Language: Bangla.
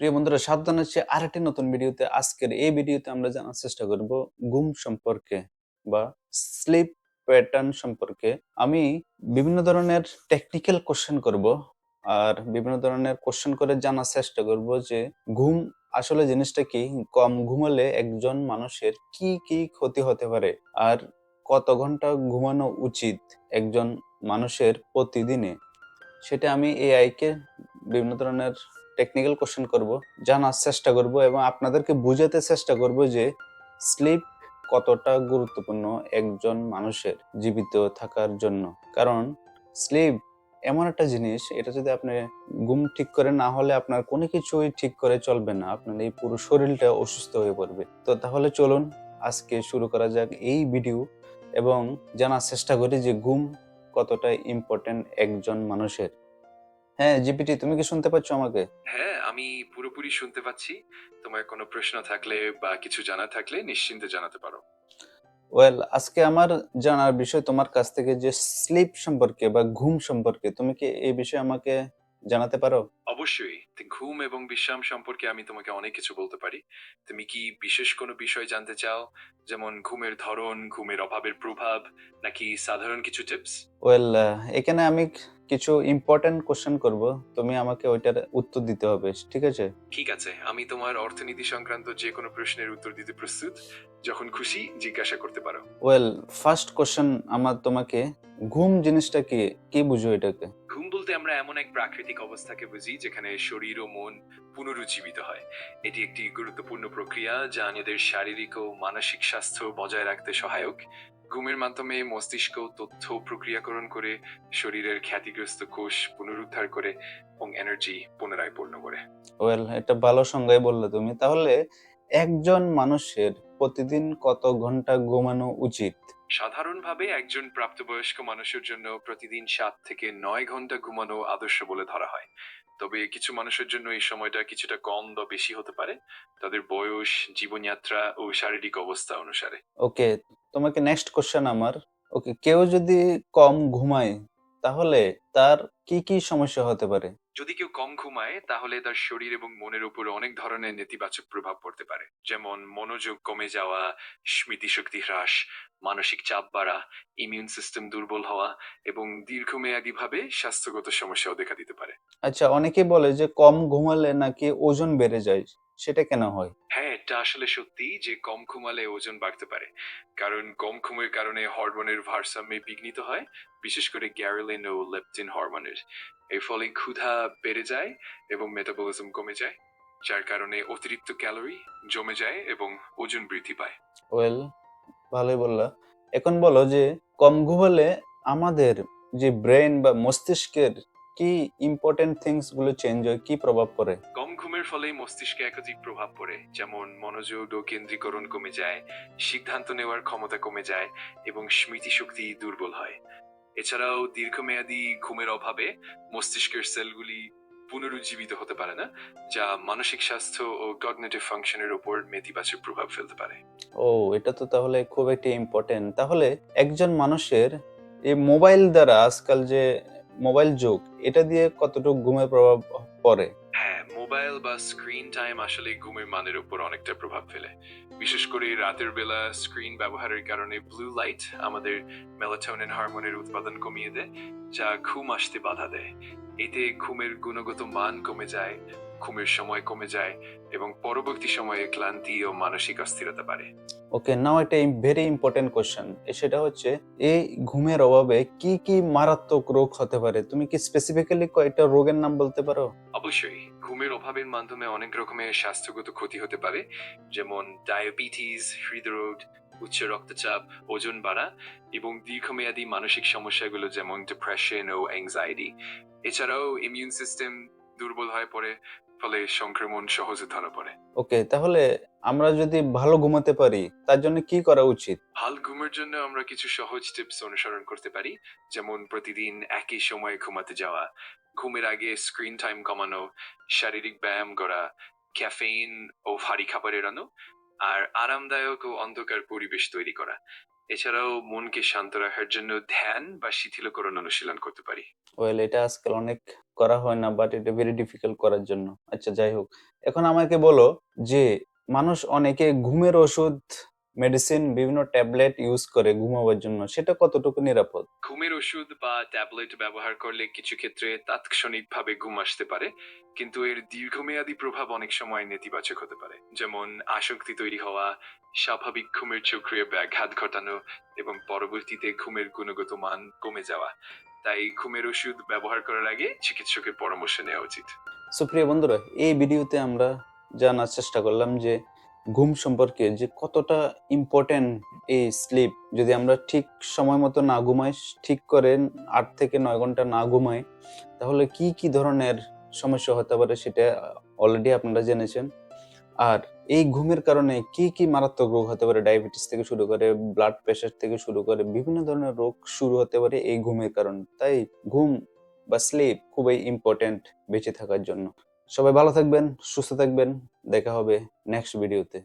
প্রিয় বন্ধুরা, সাবধান হচ্ছে আরেকটি নতুন ভিডিওতে। আজকের এই ভিডিওতে আমরা জানার চেষ্টা করব ঘুম সম্পর্কে বা স্লিপ প্যাটার্ন সম্পর্কে। আমি বিভিন্ন ধরনের টেকনিক্যাল কোশ্চেন করব আর বিভিন্ন ধরনের কোশ্চেন করে জানার চেষ্টা করব যে ঘুম আসলে জিনিসটা কি, কম ঘুমালে একজন মানুষের কি কি ক্ষতি হতে পারে, আর কত ঘন্টা ঘুমানো উচিত একজন মানুষের প্রতিদিনে। সেটা আমি এআই কে বিভিন্ন ধরনের টেকনিক্যাল কোশ্চেন করব, জানার চেষ্টা করব এবং আপনাদেরকে বুঝাতে চেষ্টা করব যে স্লিপ কতটা গুরুত্বপূর্ণ একজন মানুষের জীবিত থাকার জন্য। কারণ স্লিপ এমন একটা জিনিস, এটা যদি আপনি ঘুম ঠিক করে না হলে আপনার কোনো কিছুই ঠিক করে চলবে না, আপনার এই পুরো শরীরটা অসুস্থ হয়ে পড়বে। তো তাহলে চলুন আজকে শুরু করা যাক এই ভিডিও এবং জানার চেষ্টা করি যে ঘুম কতটা ইম্পর্টেন্ট একজন মানুষের। হ্যাঁ জিপিটি, তুমি কি শুনতে পাচ্ছ আমাকে? হ্যাঁ, আমি পুরোপুরি শুনতে পাচ্ছি। তোমার কোনো প্রশ্ন থাকলে বা কিছু জানা থাকলে নিশ্চিন্তে জানাতে পারো। ওয়েল, আজকে আমার জানার বিষয় তোমার কাছ থেকে যে স্লিপ সম্পর্কে বা ঘুম সম্পর্কে, তুমি কি এই বিষয়ে আমাকে জানাতে পারো? অবশ্যই। ঘুম এবং বিশ্রাম সম্পর্কে আমি তোমাকে অনেক কিছু বলতে পারি। তুমি কি বিশেষ কোনো বিষয় জানতে চাও? যেমন ঘুমের ধরন, ঘুমের অভাবের প্রভাব, নাকি সাধারণ কিছু টিপস? ওয়েল, এখানে আমি কিছু ইম্পর্টেন্ট কোশ্চেন করব, তুমি আমাকে ওইটার উত্তর দিতে হবে, ঠিক আছে? ঠিক আছে, আমি তোমার অর্থনীতি সংক্রান্ত যে কোনো প্রশ্নের উত্তর দিতে প্রস্তুত। যখন খুশি জিজ্ঞাসা করতে পারো। ওয়েল, ফার্স্ট কোশ্চেন আমার তোমাকে, ঘুম জিনিসটা কি, কি বুঝো এটাকে? ঘুম বলতে আমরা এমন এক প্রাকৃতিক অবস্থাকে বুঝি যেখানে শরীর ও মন পুনরুজ্জীবিত হয়। এটি একটি গুরুত্বপূর্ণ প্রক্রিয়া যা আমাদের শারীরিক ও মানসিক স্বাস্থ্য বজায় রাখতে সহায়ক। ঘুমের মাধ্যমে মস্তিষ্ক তথ্য প্রক্রিয়াকরণ করে শরীরের ক্ষতিগ্রস্ত কোষ পুনরুদ্ধার করে এবং এনার্জি পুনরায় পূর্ণ করে। ওয়েল, এটা ভালো সংজ্ঞাই বললে তুমি। তাহলে একজন মানুষের প্রতিদিন কত ঘন্টা ঘুমানো উচিত? সাধারণভাবে একজন প্রাপ্তবয়স্ক মানুষের জন্য প্রতিদিন 7 থেকে 9 ঘন্টা ঘুমানো আদর্শ বলে ধরা হয়। তবে কিছু মানুষের জন্য এই সময়টা কিছুটা কম বা বেশি হতে পারে, তাদের বয়স, জীবনযাত্রা ও শারীরিক অবস্থা অনুসারে। ওকে, তোমাকে নেক্সট কোশ্চেন আমার। ওকে, কেউ যদি কম ঘুমায় তাহলে তার কি কি সমস্যা হতে পারে? যদি কেউ কম ঘুমায় তাহলে তার শরীর এবং মনের উপর অনেক ধরনের নেতিবাচক প্রভাব পড়তে পারে, যেমন মনোযোগ কমে যাওয়া, স্মৃতিশক্তি হ্রাস, মানসিক চাপ বাড়া, ইমিউন সিস্টেম দুর্বল হওয়া এবং দীর্ঘমেয়াদীভাবে স্বাস্থ্যগত সমস্যাও দেখা দিতে পারে। আচ্ছা, অনেকে বলে যে কম ঘুমালে নাকি ওজন বেড়ে যায়, সেটা কেন হয়? হ্যাঁ, এটা আসলে সত্যি যে কম ঘুমালে ওজন বাড়তে পারে। কারণ কম ঘুমের কারণে হরমোনের ভারসাম্যে বিঘ্নিত হয়, বিশেষ করে গ্যারোলিন ও লেপটিন হরমোনের। এর ফলে ক্ষুধা বেড়ে যায় এবং মেটাবলিজম কমে যায়, যার কারণে অতিরিক্ত ক্যালোরি জমে যায় এবং ওজন বৃদ্ধি পায়। ওয়েল, ভালোই বললা। এখন বলো যে কম ঘুমালে আমাদের যে ব্রেন বা মস্তিষ্কের কি ইম্পর্টেন্ট থিংস গুলো চেঞ্জ হয়, কি প্রভাব পড়ে? কম ঘুমের ফলে মস্তিষ্কে একাধিক প্রভাব পড়ে, যেমন মনোযোগ ও কেন্দ্রীকরণ কমে যায়, সিদ্ধান্ত নেওয়ার ক্ষমতা কমে যায় এবং স্মৃতিশক্তি দুর্বল হয়। এছাড়াও দীর্ঘমেয়াদী ঘুমের অভাবে মস্তিষ্কের সেলগুলি পুনরুজ্জীবিত হতে পারে না, যা মানসিক স্বাস্থ্য ও কগনিটিভ ফাংশনের উপর নেতিবাচক প্রভাব ফেলতে পারে। ও, এটা তো তাহলে খুব একটি ইম্পর্টেন্ট। তাহলে একজন মানুষের এই মোবাইল দ্বারা, আজকাল যে মোবাইল যুগ, এটা দিয়ে কতটুকু ঘুমের প্রভাব পড়ে? হ্যাঁ, মোবাইল বা স্ক্রিন টাইম আসলে ঘুমের মানের উপর অনেকটা প্রভাব ফেলে। বিশেষ করে রাতের বেলা স্ক্রিন ব্যবহারের কারণে ব্লু লাইট আমাদের মেলাটোনিন হরমোনের উৎপাদন কমিয়ে দেয়, যা ঘুম আসতে বাধা দেয়। এতে ঘুমের গুণগত মান কমে যায়, ঘুমের সময় কমে যায় এবং পরবর্তী সময়ে ক্লান্তি ও মানসিক অস্থিরতা বাড়ে। ওকে, নাও একটা ভেরি ইম্পর্টেন্ট কোশ্চেন, সেটা হচ্ছে এই ঘুমের অভাবে কি কি মারাত্মক রোগ হতে পারে? তুমি কি স্পেসিফিক্যালি কয়েকটা রোগের নাম বলতে পারো? অবশ্যই, ঘুমের অভাবের মাধ্যমে অনেক রকমের স্বাস্থ্যগত ক্ষতি হতে পারে, যেমন ডায়াবেটিস, হৃদরোগ, উচ্চ রক্তচাপ, ওজন বাড়া এবং দীর্ঘমেয়াদী মানসিক সমস্যাগুলো যেমন ডিপ্রেশন ও অ্যাংজাইটি। এছাড়াও ইমিউন সিস্টেম দুর্বল হয়ে পড়ে, ফলে সংক্রমণ সহজে ধরা পড়ে। ওকে, তাহলে আমরা যদি ভালো ঘুমাতে পারি তার জন্য কি করা উচিত? ভালো ঘুমের জন্য আমরা কিছু সহজ টিপস অনুসরণ করতে পারি, যেমন প্রতিদিন একই সময়ে ঘুমাতে যাওয়া, ঘুমের আগে স্ক্রিন টাইম কমানো, শারীরিক ব্যায়াম করা, ক্যাফেইন ও ভারী খাবার এড়ানো, আর আরামদায়ক ও অন্ধকার পরিবেশ তৈরি করা। এছাড়াও মনকে শান্ত রাখার জন্য ধ্যান বা শিথিলকরণ অনুশীলন করতে পারি। ওয়েল, এটা আজকাল অনেক করা হয় না, বাট এটা ভেরি ডিফিকাল্ট করার জন্য। আচ্ছা, যাই হোক, এখন আমাকে বলো যে মানুষ অনেকে ঘুমের ওষুধ, মেডিসিন, বিভিন্ন ট্যাবলেট ইউজ করে ঘুমাবার জন্য, সেটা কতটুকু নিরাপদ? ঘুমের ওষুধ বা ট্যাবলেট ব্যবহার করলে কিছু ক্ষেত্রে তাৎক্ষণিকভাবে ঘুম আসতে পারে, কিন্তু এর দীর্ঘমেয়াদী প্রভাব অনেক সময় নেতিবাচক হতে পারে, যেমন আসক্তি তৈরি হওয়া, স্বাভাবিক ঘুমের চক্রে ব্যাঘাত ঘটানো এবং পরবর্তীতে ঘুমের গুণগত মান কমে যাওয়া। তাই ঘুমের ওষুধ ব্যবহার করার আগে চিকিৎসকের পরামর্শ নেওয়া উচিত। সুপ্রিয় বন্ধুরা, এই ভিডিওতে আমরা জানার চেষ্টা করলাম যে ঘুম সম্পর্কে, যে কতটা ইম্পর্টেন্ট এই স্লিপ। যদি আমরা ঠিক সময় মতো না ঘুমাই, ঠিক করে 8 থেকে 9 ঘন্টা না ঘুমাই, তাহলে কি কি ধরনের সমস্যা হতে পারে সেটা অলরেডি আপনারা জেনেছেন। আর এই ঘুমের কারণে কি কি মারাত্মক রোগ হতে পারে, ডায়াবেটিস থেকে শুরু করে ব্লাড প্রেশার থেকে শুরু করে বিভিন্ন ধরনের রোগ শুরু হতে পারে এই ঘুমের কারণে। তাই ঘুম বা স্লিপ খুবই ইম্পর্টেন্ট বেঁচে থাকার জন্য। সবাই ভালো থাকবেন, সুস্থ থাকবেন। দেখা হবে নেক্সট ভিডিওতে।